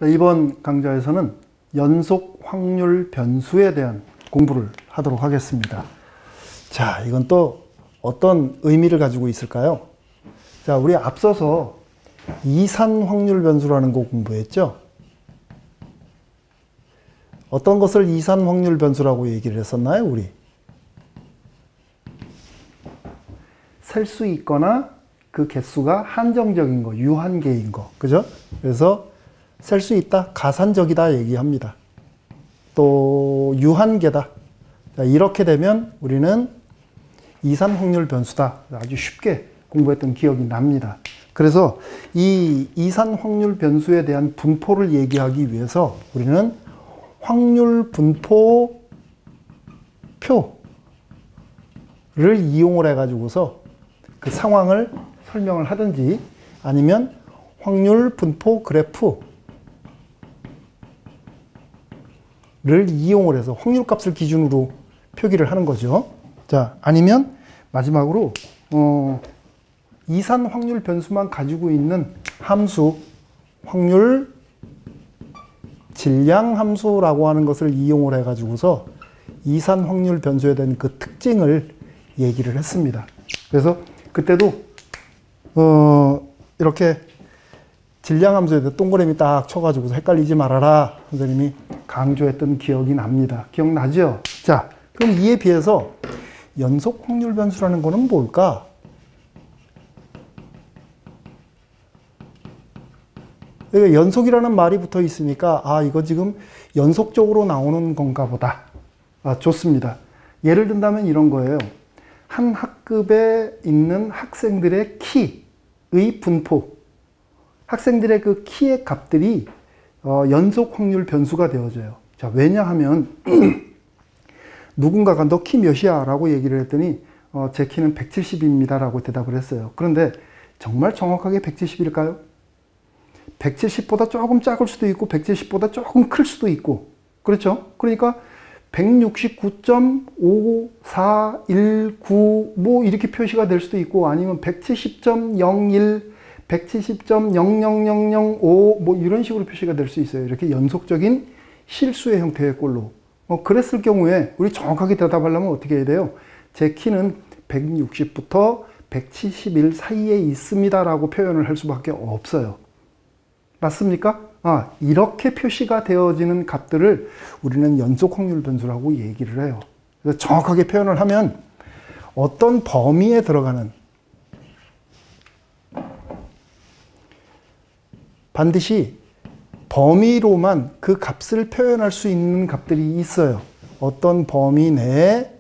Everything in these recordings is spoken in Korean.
자, 이번 강좌에서는 연속 확률 변수에 대한 공부를 하도록 하겠습니다. 자, 이건 또 어떤 의미를 가지고 있을까요? 자, 우리 앞서서 이산 확률 변수라는 거 공부했죠? 어떤 것을 이산 확률 변수라고 얘기를 했었나요, 우리? 셀 수 있거나 그 개수가 한정적인 거, 유한계인 거, 그죠? 그래서 셀 수 있다, 가산적이다 얘기합니다. 또 유한계다. 자, 이렇게 되면 우리는 이산 확률 변수다. 아주 쉽게 공부했던 기억이 납니다. 그래서 이 이산 확률 변수에 대한 분포를 얘기하기 위해서 우리는 확률 분포 표를 이용을 해가지고서 그 상황을 설명을 하든지 아니면 확률 분포 그래프를 이용을 해서 확률값을 기준으로 표기를 하는 거죠. 자, 아니면 마지막으로 이산 확률 변수만 가지고 있는 함수, 확률 질량 함수라고 하는 것을 이용을 해가지고서 이산 확률 변수에 대한 그 특징을 얘기를 했습니다. 그래서 그때도 이렇게 질량 함수에 대해 동그라미 딱 쳐가지고 헷갈리지 말아라 선생님이 강조했던 기억이 납니다. 기억나죠? 자, 그럼 이에 비해서 연속 확률 변수라는 거는 뭘까? 연속이라는 말이 붙어 있으니까 아, 이거 지금 연속적으로 나오는 건가 보다. 아, 좋습니다. 예를 든다면 이런 거예요. 한 학급에 있는 학생들의 키의 분포, 학생들의 그 키의 값들이 연속 확률 변수가 되어져요. 자, 왜냐하면 누군가가 너 키 몇이야? 라고 얘기를 했더니 제 키는 170입니다 라고 대답을 했어요. 그런데 정말 정확하게 170일까요? 170보다 조금 작을 수도 있고 170보다 조금 클 수도 있고, 그렇죠? 그러니까 169.5419 뭐 이렇게 표시가 될 수도 있고 아니면 170.01, 170.00005 뭐 이런 식으로 표시가 될 수 있어요. 이렇게 연속적인 실수의 형태의 꼴로. 그랬을 경우에 우리 정확하게 대답하려면 어떻게 해야 돼요? 제 키는 160부터 171 사이에 있습니다 라고 표현을 할 수밖에 없어요. 맞습니까? 아, 이렇게 표시가 되어지는 값들을 우리는 연속 확률 변수라고 얘기를 해요. 그래서 정확하게 표현을 하면 어떤 범위에 들어가는, 반드시 범위로만 그 값을 표현할 수 있는 값들이 있어요. 어떤 범위 내에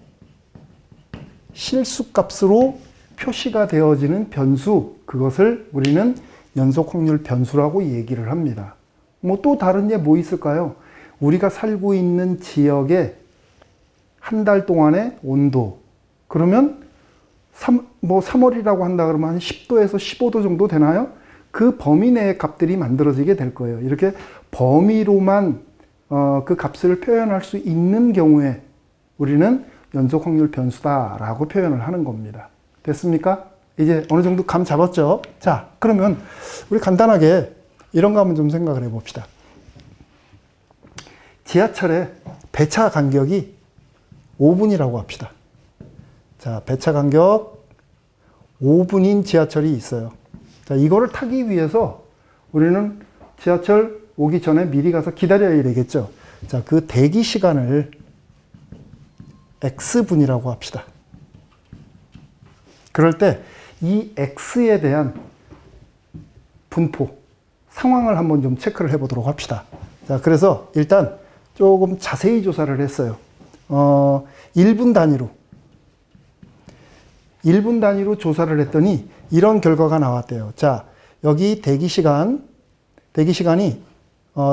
실수값으로 표시가 되어지는 변수, 그것을 우리는 연속 확률 변수라고 얘기를 합니다. 뭐 또 다른 예 뭐 있을까요? 우리가 살고 있는 지역의 한 달 동안의 온도, 그러면 3월이라고 한다 그러면 한 10도에서 15도 정도 되나요? 그 범위 내의 값들이 만들어지게 될 거예요. 이렇게 범위로만 그 값을 표현할 수 있는 경우에 우리는 연속 확률 변수다라고 표현을 하는 겁니다. 됐습니까? 이제 어느 정도 감 잡았죠? 자, 그러면 우리 간단하게 이런 거 한번 좀 생각을 해봅시다. 지하철의 배차 간격이 5분이라고 합시다. 자, 배차 간격 5분인 지하철이 있어요. 자, 이거를 타기 위해서 우리는 지하철 오기 전에 미리 가서 기다려야 되겠죠. 자, 그 대기 시간을 X분이라고 합시다. 그럴 때 이 X에 대한 분포, 상황을 한번 좀 체크를 해보도록 합시다. 자, 그래서 일단 조금 자세히 조사를 했어요. 1분 단위로 조사를 했더니 이런 결과가 나왔대요. 자, 여기 대기시간이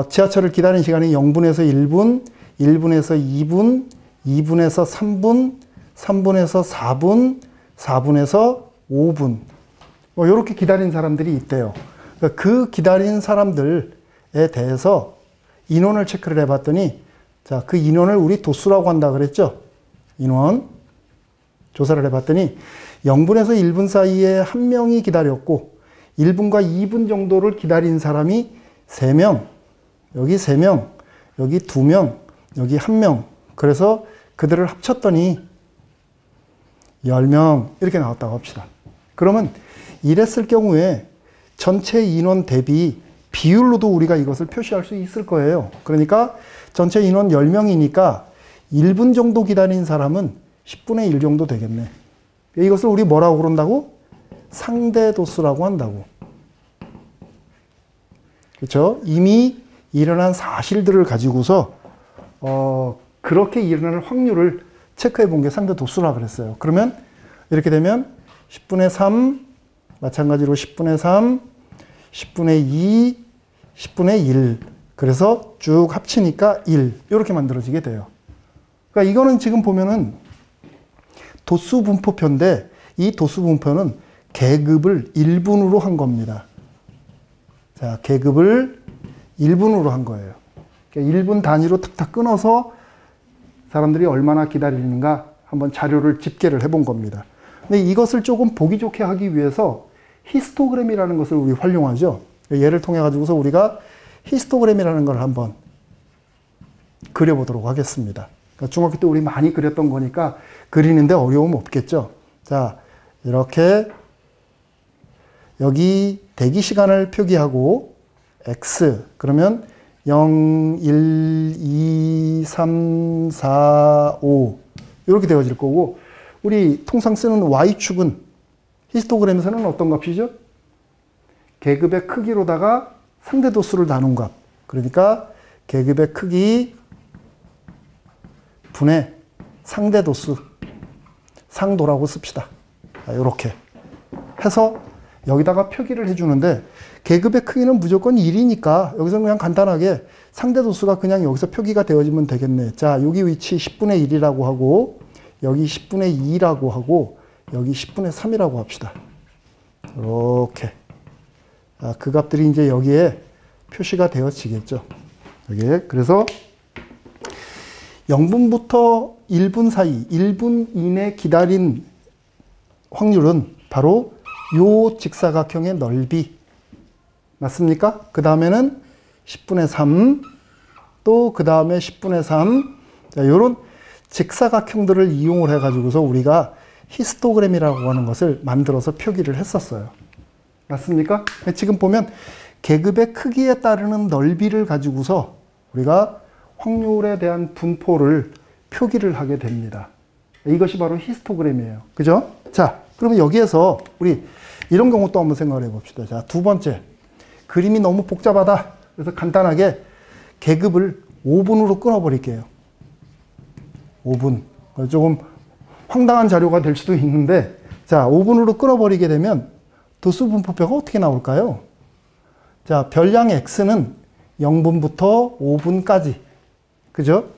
지하철을 기다리는 시간이 0분에서 1분, 1분에서 2분, 2분에서 3분, 3분에서 4분, 4분에서 5분. 이렇게 기다린 사람들이 있대요. 그 기다린 사람들에 대해서 인원을 체크를 해봤더니, 자, 그 인원을 우리 도수라고 한다 그랬죠? 인원. 조사를 해봤더니 0분에서 1분 사이에 한 명이 기다렸고 1분과 2분 정도를 기다린 사람이 3명, 여기 3명, 여기 2명, 여기 1명. 그래서 그들을 합쳤더니 10명 이렇게 나왔다고 합시다. 그러면 이랬을 경우에 전체 인원 대비 비율로도 우리가 이것을 표시할 수 있을 거예요. 그러니까 전체 인원 10명이니까 1분 정도 기다린 사람은 10분의 1 정도 되겠네. 이것을 우리 뭐라고 그런다고? 상대도수라고 한다고. 그렇죠? 이미 일어난 사실들을 가지고서 그렇게 일어날 확률을 체크해 본 게 상대도수라 그랬어요. 그러면 이렇게 되면 10분의 3, 마찬가지로 10분의 3, 10분의 2, 10분의 1. 그래서 쭉 합치니까 1. 이렇게 만들어지게 돼요. 그러니까 이거는 지금 보면은 도수 분포표인데 이 도수 분포는 계급을 1분으로 한 겁니다. 자, 계급을 1분으로 한 거예요. 그러니까 1분 단위로 탁탁 끊어서 사람들이 얼마나 기다리는가 한번 자료를 집계를 해본 겁니다. 근데 이것을 조금 보기 좋게 하기 위해서 히스토그램이라는 것을 우리 활용하죠. 예를 통해 가지고서 우리가 히스토그램이라는 걸 한번 그려보도록 하겠습니다. 그러니까 중학교 때 우리 많이 그렸던 거니까 그리는데 어려움 없겠죠. 자, 이렇게 여기 대기 시간을 표기하고 X 그러면 0, 1, 2, 3, 4, 5 이렇게 되어질 거고 우리 통상 쓰는 Y축은 히스토그램에서는 어떤 값이죠? 계급의 크기로다가 상대도수를 나눈 값. 그러니까 계급의 크기 분의 상대도수. 상도라고 씁시다. 이렇게 해서 여기다가 표기를 해주는데 계급의 크기는 무조건 1이니까 여기서 그냥 간단하게 상대도수가 그냥 여기서 표기가 되어지면 되겠네. 자, 여기 위치 10분의 1이라고 하고 여기 10분의 2라고 하고 여기 10분의 3이라고 합시다. 이렇게. 그 값들이 이제 여기에 표시가 되어지겠죠. 여기에. 그래서 0분부터 1분 사이, 1분 이내 기다린 확률은 바로 요 직사각형의 넓이. 맞습니까? 그 다음에는 10분의 3, 또 그 다음에 10분의 3. 자, 요런 직사각형들을 이용을 해가지고서 우리가 히스토그램이라고 하는 것을 만들어서 표기를 했었어요. 맞습니까? 지금 보면 계급의 크기에 따르는 넓이를 가지고서 우리가 확률에 대한 분포를 표기를 하게 됩니다. 이것이 바로 히스토그램이에요. 그죠? 자, 그러면 여기에서 우리 이런 경우 또 한번 생각을 해봅시다. 자, 두 번째. 그림이 너무 복잡하다. 그래서 간단하게 계급을 5분으로 끊어버릴게요. 5분. 조금 황당한 자료가 될 수도 있는데, 자, 5분으로 끊어버리게 되면 도수 분포표가 어떻게 나올까요? 자, 별량 X는 0분부터 5분까지. 그죠?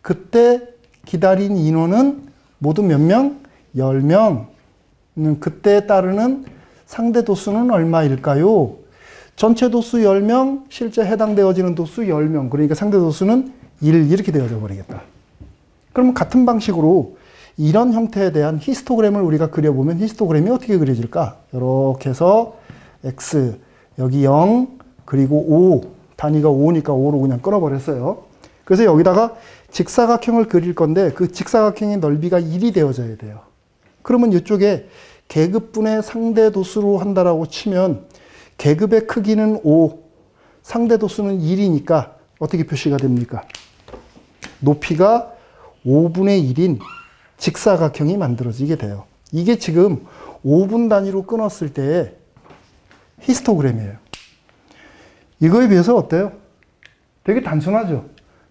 그때 기다린 인원은 모두 몇 명? 10명. 그때에 따르는 상대 도수는 얼마일까요? 전체 도수 10명, 실제 해당되어지는 도수 10명. 그러니까 상대 도수는 1 이렇게 되어져 버리겠다. 그러면 같은 방식으로 이런 형태에 대한 히스토그램을 우리가 그려보면 히스토그램이 어떻게 그려질까? 이렇게 해서 X, 여기 0, 그리고 5. 단위가 5니까 5로 그냥 끊어버렸어요. 그래서 여기다가 직사각형을 그릴 건데 그 직사각형의 넓이가 1이 되어져야 돼요. 그러면 이쪽에 계급분의 상대도수로 한다라고 치면 계급의 크기는 5, 상대도수는 1이니까 어떻게 표시가 됩니까? 높이가 5분의 1인 직사각형이 만들어지게 돼요. 이게 지금 5분 단위로 끊었을 때의 히스토그램이에요. 이거에 비해서 어때요? 되게 단순하죠?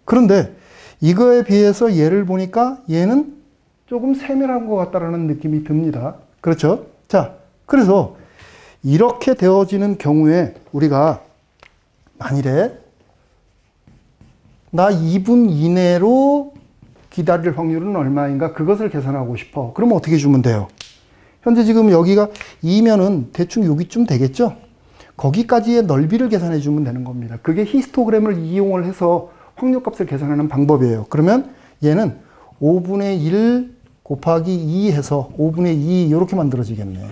그런데 이거에 비해서 얘를 보니까 얘는 조금 세밀한 것 같다라는 느낌이 듭니다. 그렇죠? 자, 그래서 이렇게 되어지는 경우에 우리가 만일에 나 2분 이내로 기다릴 확률은 얼마인가 그것을 계산하고 싶어. 그러면 어떻게 주면 돼요? 현재 지금 여기가 2면은 대충 여기쯤 되겠죠? 거기까지의 넓이를 계산해 주면 되는 겁니다. 그게 히스토그램을 이용을 해서 확률값을 계산하는 방법이에요. 그러면 얘는 5분의 1 곱하기 2 해서 5분의 2 이렇게 만들어지겠네.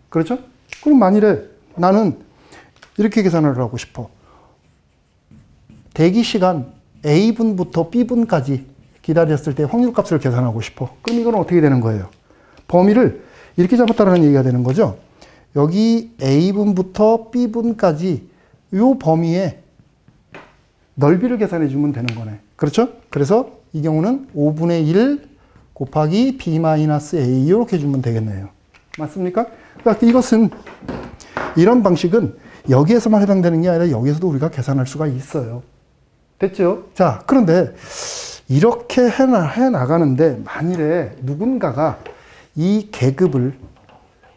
그렇죠? 그럼 만일에 나는 이렇게 계산을 하고 싶어. 대기 시간 A분부터 B분까지 기다렸을 때 확률값을 계산하고 싶어. 그럼 이건 어떻게 되는 거예요? 범위를 이렇게 잡았다는 얘기가 되는 거죠. 여기 A분부터 B분까지 이 범위에 넓이를 계산해 주면 되는 거네. 그렇죠? 그래서 이 경우는 5분의 1 곱하기 B-A 이렇게 주면 되겠네요. 맞습니까? 그러니까 이것은 이런 방식은 여기에서만 해당되는 게 아니라 여기에서도 우리가 계산할 수가 있어요. 됐죠? 자, 그런데 이렇게 해나가는데 만일에 누군가가 이 계급을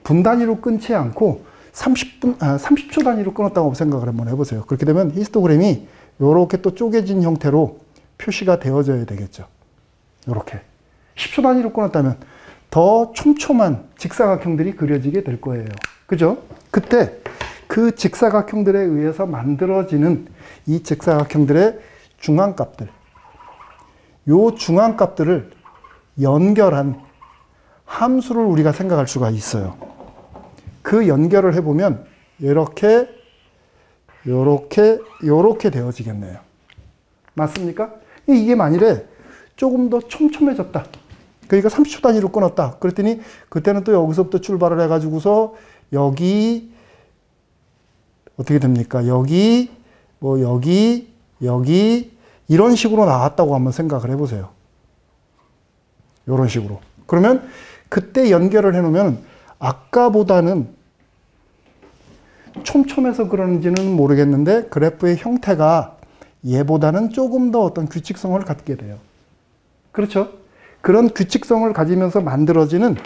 분 단위로 끊지 않고 30초 단위로 끊었다고 생각을 한번 해보세요. 그렇게 되면 히스토그램이 이렇게 또 쪼개진 형태로 표시가 되어져야 되겠죠. 이렇게 10초 단위로 끊었다면 더 촘촘한 직사각형들이 그려지게 될 거예요. 그죠? 그때 그 직사각형들에 의해서 만들어지는 이 직사각형들의 중앙값들, 요 중앙값들을 연결한 함수를 우리가 생각할 수가 있어요. 그 연결을 해보면 이렇게 되어지겠네요. 맞습니까? 이게 만일에 조금 더 촘촘해졌다. 그러니까 30초 단위로 끊었다. 그랬더니 그때는 또 여기서부터 출발을 해가지고서 여기 어떻게 됩니까? 여기 이런 식으로 나왔다고 한번 생각을 해보세요. 이런 식으로. 그러면 그때 연결을 해놓으면 아까보다는 촘촘해서 그런지는 모르겠는데 그래프의 형태가 얘보다는 조금 더 어떤 규칙성을 갖게 돼요. 그렇죠? 그런 규칙성을 가지면서 만들어지는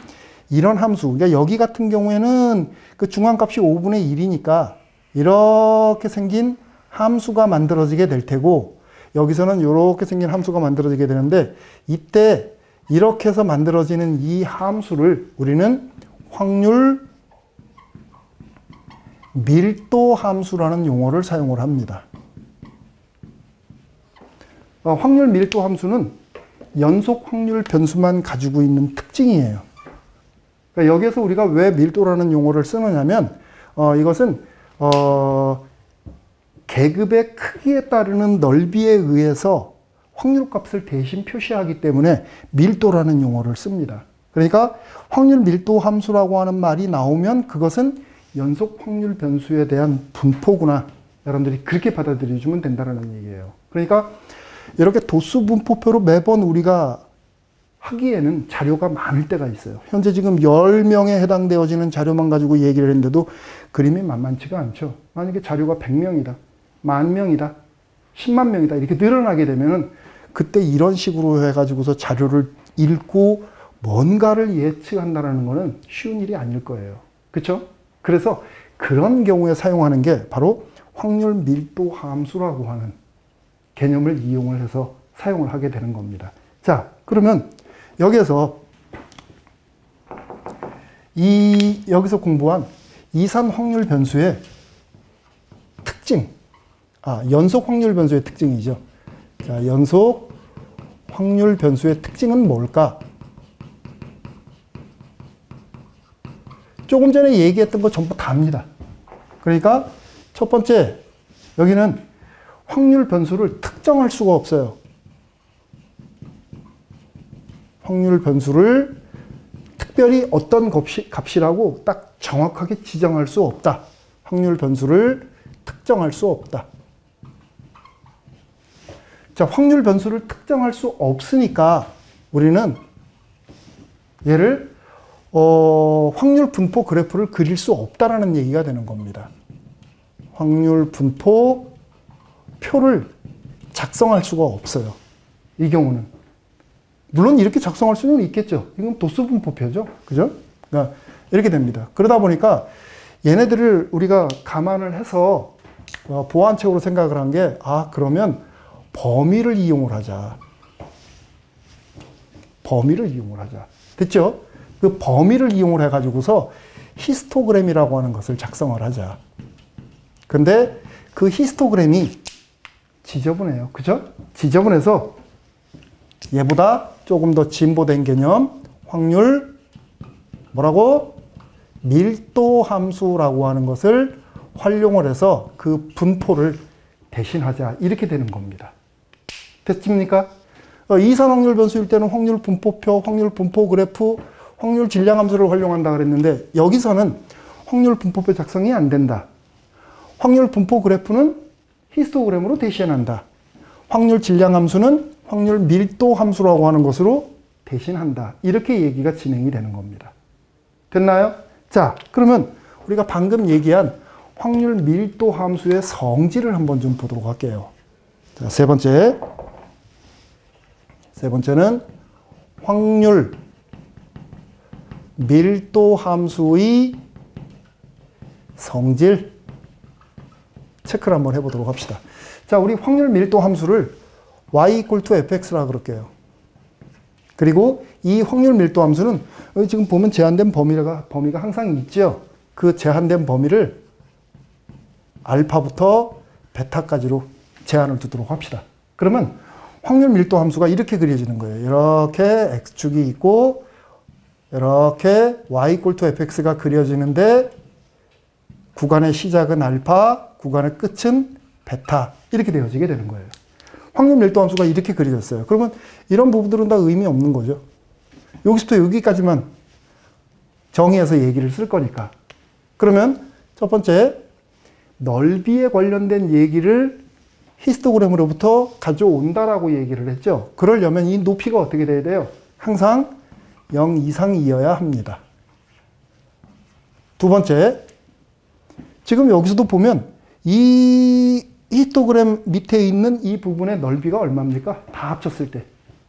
이런 함수. 그러니까 여기 같은 경우에는 그 중앙값이 5분의 1이니까 이렇게 생긴 함수가 만들어지게 될 테고 여기서는 이렇게 생긴 함수가 만들어지게 되는데 이때 이렇게 해서 만들어지는 이 함수를 우리는 확률 밀도 함수라는 용어를 사용을 합니다. 확률 밀도 함수는 연속 확률 변수만 가지고 있는 특징이에요. 그러니까 여기에서 우리가 왜 밀도라는 용어를 쓰느냐면 이것은 계급의 크기에 따르는 넓이에 의해서 확률값을 대신 표시하기 때문에 밀도라는 용어를 씁니다. 그러니까 확률 밀도 함수라고 하는 말이 나오면 그것은 연속 확률 변수에 대한 분포구나. 여러분들이 그렇게 받아들여주면 된다는 얘기예요. 그러니까 이렇게 도수 분포표로 매번 우리가 하기에는 자료가 많을 때가 있어요. 현재 지금 10명에 해당되어지는 자료만 가지고 얘기를 했는데도 그림이 만만치가 않죠. 만약에 자료가 100명이다, 10,000명이다, 10만 명이다 이렇게 늘어나게 되면은 그때 이런 식으로 해가지고서 자료를 읽고 뭔가를 예측한다는 것은 쉬운 일이 아닐 거예요. 그렇죠? 그래서 그런 경우에 사용하는 게 바로 확률 밀도 함수라고 하는 개념을 이용을 해서 사용을 하게 되는 겁니다. 자, 그러면 여기에서 여기서 공부한 이산 확률 변수의 특징, 연속 확률 변수의 특징이죠. 자, 연속 확률 변수의 특징은 뭘까? 조금 전에 얘기했던 거 전부 다입니다. 그러니까 첫 번째, 여기는 확률 변수를 특정할 수가 없어요. 확률 변수를 특별히 어떤 값이라고 딱 정확하게 지정할 수 없다. 확률 변수를 특정할 수 없다. 자, 확률 변수를 특정할 수 없으니까 우리는 얘를 확률 분포 그래프를 그릴 수 없다라는 얘기가 되는 겁니다. 확률 분포 표를 작성할 수가 없어요. 이 경우는. 물론 이렇게 작성할 수는 있겠죠. 이건 도수 분포표죠. 그죠? 그러니까 이렇게 됩니다. 그러다 보니까 얘네들을 우리가 감안을 해서 보완책으로 생각을 한 게, 그러면 범위를 이용을 하자. 범위를 이용을 하자. 됐죠? 그 범위를 이용을 해가지고서 히스토그램이라고 하는 것을 작성을 하자. 근데 그 히스토그램이 지저분해요. 그죠? 지저분해서 얘보다 조금 더 진보된 개념, 확률, 뭐라고? 밀도 함수라고 하는 것을 활용을 해서 그 분포를 대신하자. 이렇게 되는 겁니다. 됐습니까? 이산 확률 변수일 때는 확률 분포표, 확률 분포 그래프, 확률 질량 함수를 활용한다 그랬는데 여기서는 확률 분포표 작성이 안 된다. 확률 분포 그래프는 히스토그램으로 대신한다. 확률 질량 함수는 확률 밀도 함수라고 하는 것으로 대신한다. 이렇게 얘기가 진행이 되는 겁니다. 됐나요? 자, 그러면 우리가 방금 얘기한 확률 밀도 함수의 성질을 한번 좀 보도록 할게요. 자, 세 번째는 확률 밀도 함수의 성질 체크를 한번 해보도록 합시다. 자, 우리 확률 밀도 함수를 y fx라 그럴게요. 그리고 이 확률 밀도 함수는 지금 보면 제한된 범위가 항상 있죠. 그 제한된 범위를 알파부터 베타까지로 제한을 두도록 합시다. 그러면 확률 밀도 함수가 이렇게 그려지는 거예요. 이렇게 x축이 있고 이렇게 y fx가 그려지는데 구간의 시작은 알파, 구간의 끝은 베타 이렇게 되어지게 되는 거예요. 확률 밀도 함수가 이렇게 그려졌어요. 그러면 이런 부분들은 다 의미 없는 거죠. 여기서부터 여기까지만 정의해서 얘기를 쓸 거니까. 그러면 첫 번째, 넓이에 관련된 얘기를 히스토그램으로부터 가져온다라고 얘기를 했죠. 그러려면 이 높이가 어떻게 돼야 돼요? 항상 0 이상이어야 합니다. 두 번째, 지금 여기서도 보면 이 히스토그램 밑에 있는 이 부분의 넓이가 얼마입니까? 다 합쳤을 때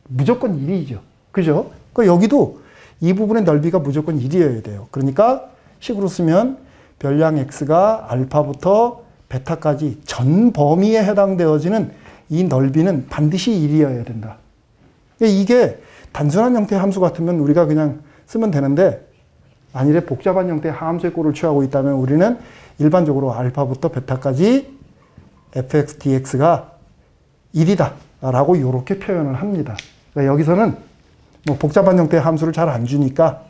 무조건 1이죠. 그죠? 그러니까 여기도 이 부분의 넓이가 무조건 1이어야 돼요. 그러니까 식으로 쓰면 별량 x가 알파부터 베타까지 전 범위에 해당되어지는 이 넓이는 반드시 1이어야 된다. 이게 단순한 형태의 함수 같으면 우리가 그냥 쓰면 되는데 만일에 복잡한 형태의 함수의 꼴을 취하고 있다면 우리는 일반적으로 알파부터 베타까지 fx, dx가 1이다 라고 이렇게 표현을 합니다. 그러니까 여기서는 뭐 복잡한 형태의 함수를 잘 안 주니까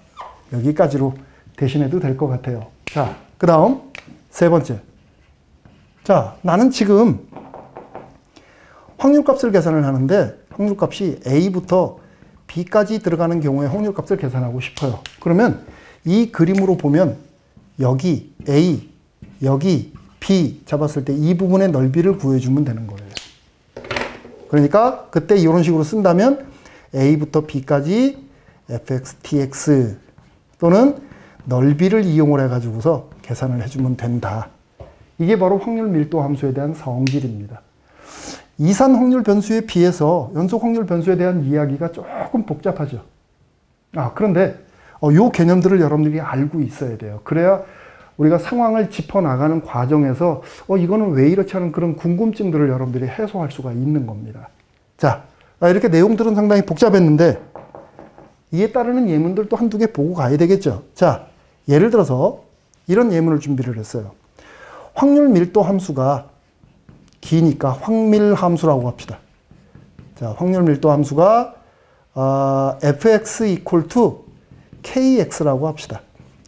여기까지로 대신해도 될 것 같아요. 자, 그 다음 세 번째. 자, 나는 지금 확률값을 계산을 하는데 확률값이 a부터 b까지 들어가는 경우에 확률값을 계산하고 싶어요. 그러면 이 그림으로 보면 여기 a, 여기 b 잡았을 때 이 부분의 넓이를 구해주면 되는 거예요. 그러니까 그때 이런 식으로 쓴다면 a부터 b까지 fx, dx 또는 넓이를 이용을 해가지고서 계산을 해주면 된다. 이게 바로 확률 밀도 함수에 대한 성질입니다. 이산 확률 변수에 비해서 연속 확률 변수에 대한 이야기가 조금 복잡하죠. 그런데 이 개념들을 여러분들이 알고 있어야 돼요. 그래야 우리가 상황을 짚어나가는 과정에서 이거는 왜 이렇지 하는 그런 궁금증들을 여러분들이 해소할 수가 있는 겁니다. 자, 이렇게 내용들은 상당히 복잡했는데 이에 따르는 예문들도 한두 개 보고 가야 되겠죠. 자, 예를 들어서 이런 예문을 준비를 했어요. 확률 밀도 함수가 기니까 확밀 함수라고 합시다. 자, 확률 밀도 함수가 fx equal to kx라고 합시다.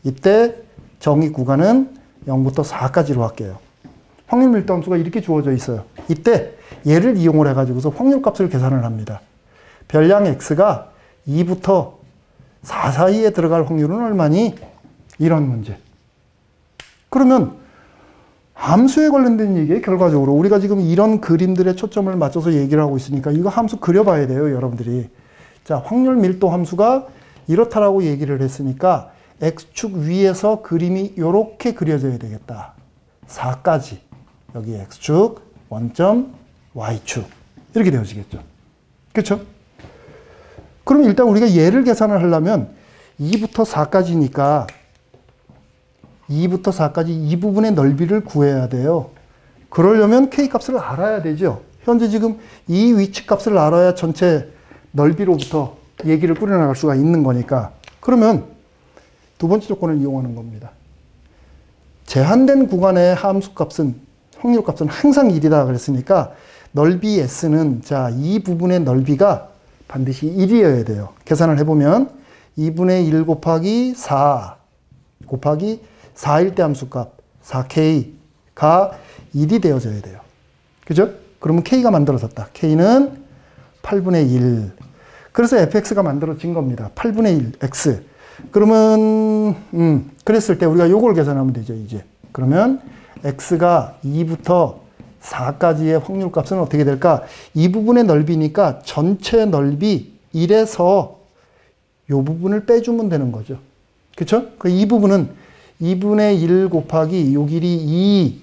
이때 정의 구간은 0부터 4까지로 할게요. 확률 밀도 함수가 이렇게 주어져 있어요. 이때 얘를 이용을 해가지고서 확률값을 계산을 합니다. 별량 x가 2부터 4 사이에 들어갈 확률은 얼마니? 이런 문제. 그러면 함수에 관련된 얘기에 결과적으로 우리가 지금 이런 그림들에 초점을 맞춰서 얘기를 하고 있으니까 이거 함수 그려봐야 돼요, 여러분들이. 자, 확률 밀도 함수가 이렇다라고 얘기를 했으니까 x축 위에서 그림이 이렇게 그려져야 되겠다. 4까지. 여기 x축, 원점, y축. 이렇게 되어지겠죠. 그렇죠? 그럼 일단 우리가 얘를 계산을 하려면 2부터 4까지니까 2부터 4까지 이 부분의 넓이를 구해야 돼요. 그러려면 k값을 알아야 되죠. 현재 지금 이 위치 값을 알아야 전체 넓이로부터 얘기를 꾸려나갈 수가 있는 거니까. 그러면 두 번째 조건을 이용하는 겁니다. 제한된 구간의 함수값은, 확률값은 항상 1이다 그랬으니까 넓이 s는 자, 이 부분의 넓이가 반드시 1이어야 돼요. 계산을 해보면 2분의 1 곱하기 4 곱하기 4일 때 함수값 4k가 1이 되어져야 돼요. 그죠? 그러면 K가 만들어졌다. K는 8분의 1. 그래서 fx가 만들어진 겁니다. 8분의 1 x. 그러면 그랬을 때 우리가 요걸 계산하면 되죠, 이제. 그러면 x가 2부터 4까지의 확률값은 어떻게 될까? 이 부분의 넓이니까 전체 넓이 1에서 요 부분을 빼주면 되는 거죠. 그쵸? 이 부분은 2분의 1 곱하기 요 길이 2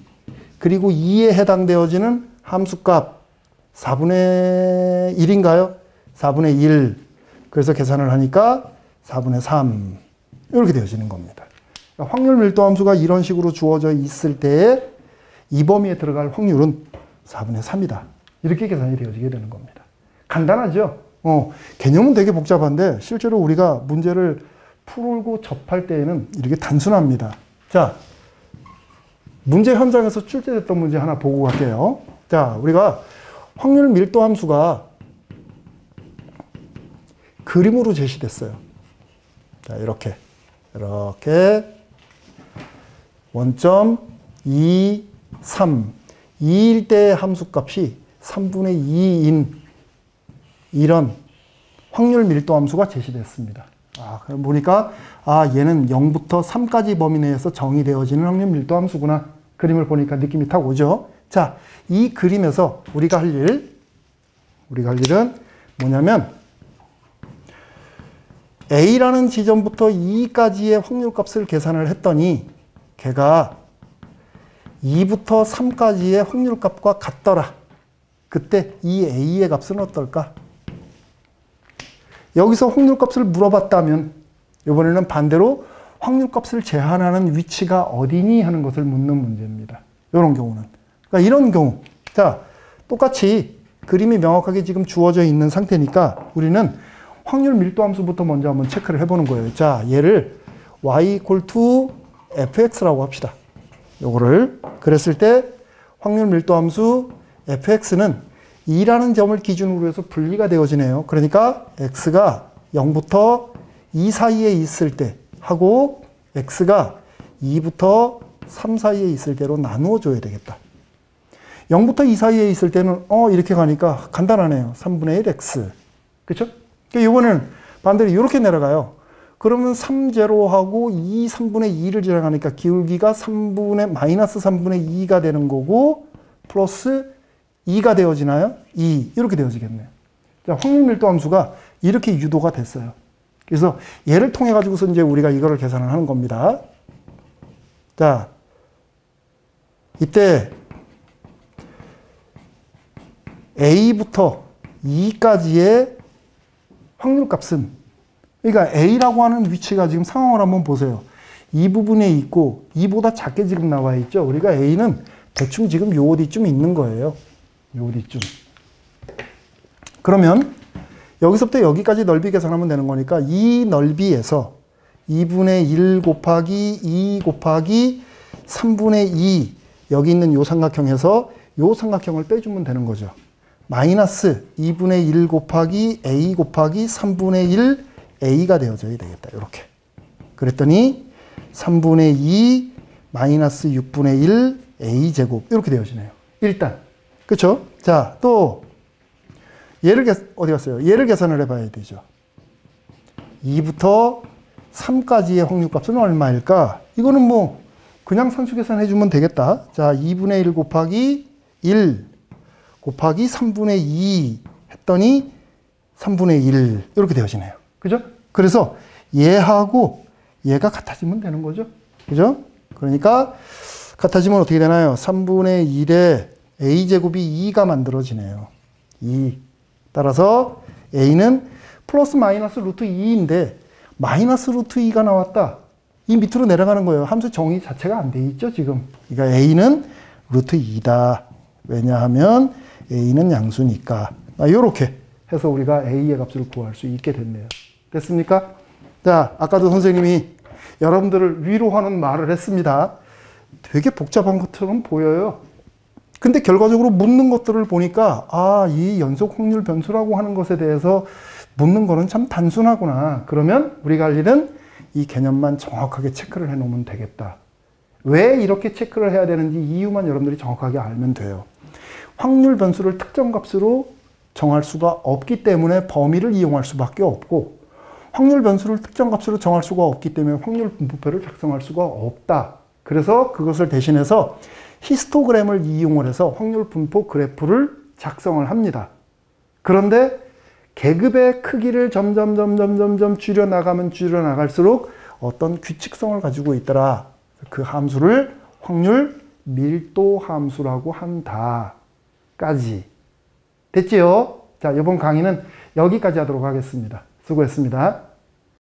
그리고 2에 해당되어지는 함수값 4분의 1인가요? 4분의 1. 그래서 계산을 하니까 4분의 3. 이렇게 되어지는 겁니다. 그러니까 확률 밀도 함수가 이런 식으로 주어져 있을 때에 이 범위에 들어갈 확률은 4분의 3이다. 이렇게 계산이 되어지게 되는 겁니다. 간단하죠? 개념은 되게 복잡한데 실제로 우리가 문제를 풀고 접할 때에는 이렇게 단순합니다. 자, 문제 현장에서 출제됐던 문제 하나 보고 갈게요. 자, 우리가 확률 밀도 함수가 그림으로 제시됐어요. 자, 이렇게 원점 2, 3. 2일 때의 함수값이 3분의 2인 이런 확률 밀도 함수가 제시됐습니다. 그럼 보니까 얘는 0부터 3까지 범위 내에서 정의되어지는 확률 밀도 함수구나. 그림을 보니까 느낌이 딱 오죠. 자, 이 그림에서 우리가 할 일은 뭐냐면 A라는 지점부터 2까지의 확률값을 계산을 했더니 걔가 2부터 3까지의 확률값과 같더라. 그때 이 A의 값은 어떨까? 여기서 확률값을 물어봤다면 이번에는 반대로 확률값을 제한하는 위치가 어디니 하는 것을 묻는 문제입니다. 이런 경우는. 그러니까 이런 경우. 자, 똑같이 그림이 명확하게 지금 주어져 있는 상태니까 우리는 확률 밀도 함수부터 먼저 한번 체크를 해보는 거예요. 자, 얘를 y fx라고 합시다. 요거를 그랬을 때 확률 밀도 함수 fx는 2라는 점을 기준으로 해서 분리가 되어지네요. 그러니까 x가 0부터 2 사이에 있을 때 하고 x가 2부터 3 사이에 있을 때로 나누어 줘야 되겠다. 0부터 2 사이에 있을 때는 이렇게 가니까 간단하네요. 3분의 1 x. 그렇죠? 이번에는 반대로 이렇게 내려가요. 그러면 3제로하고 2, 3분의 2를 지나가니까 기울기가 마이너스 3분의 2가 되는 거고 플러스 2가 되어지나요? 2. 이렇게 되어지겠네요. 자, 확률 밀도 함수가 이렇게 유도가 됐어요. 그래서 얘를 통해 가지고서 이제 우리가 이거를 계산을 하는 겁니다. 자, 이때 A부터 2까지의 확률값은, 그러니까 A라고 하는 위치가 지금 상황을 한번 보세요. 이 부분에 있고 2보다 작게 지금 나와 있죠. 우리가 A는 대충 지금 요 어디쯤 있는 거예요. 요 어디쯤. 그러면 여기서부터 여기까지 넓이 계산하면 되는 거니까 이 넓이에서 2분의 1 곱하기 2 곱하기 3분의 2 여기 있는 요 삼각형에서 요 삼각형을 빼주면 되는 거죠. 마이너스 2분의 1 곱하기 a 곱하기 3분의 1 a가 되어져야 되겠다. 이렇게. 그랬더니 3분의 2 마이너스 6분의 1 a 제곱 이렇게 되어지네요. 일단. 그렇죠? 자, 또 얘를 어디 갔어요? 얘를 계산을 해봐야 되죠. 2부터 3까지의 확률값은 얼마일까? 이거는 뭐 그냥 산수 계산해주면 되겠다. 자, 2분의 1 곱하기 1 곱하기 3분의 2 했더니 3분의 1 이렇게 되어지네요. 그죠? 그래서 얘하고 얘가 같아지면 되는 거죠. 그죠? 그러니까 같아지면 어떻게 되나요? 3분의 1에 a제곱이 2가 만들어지네요. 2. 따라서 a는 플러스 마이너스 루트 2인데 마이너스 루트 2가 나왔다. 이 밑으로 내려가는 거예요. 함수 정의 자체가 안 돼 있죠, 지금. 그러니까 a는 루트 2다. 왜냐하면 a는 양수니까. 이렇게 해서 우리가 a의 값을 구할 수 있게 됐네요. 됐습니까? 자, 아까도 선생님이 여러분들을 위로하는 말을 했습니다. 되게 복잡한 것처럼 보여요. 근데 결과적으로 묻는 것들을 보니까 이 연속 확률 변수라고 하는 것에 대해서 묻는 거는 참 단순하구나. 그러면 우리가 할 일은 이 개념만 정확하게 체크를 해놓으면 되겠다. 왜 이렇게 체크를 해야 되는지 이유만 여러분들이 정확하게 알면 돼요. 확률 변수를 특정 값으로 정할 수가 없기 때문에 범위를 이용할 수밖에 없고, 확률 변수를 특정 값으로 정할 수가 없기 때문에 확률 분포표를 작성할 수가 없다. 그래서 그것을 대신해서 히스토그램을 이용을 해서 확률 분포 그래프를 작성을 합니다. 그런데 계급의 크기를 점점 줄여나가면 줄여나갈수록 어떤 규칙성을 가지고 있더라. 그 함수를 확률 밀도 함수라고 한다. 까지. 됐지요? 자, 이번 강의는 여기까지 하도록 하겠습니다. 수고했습니다.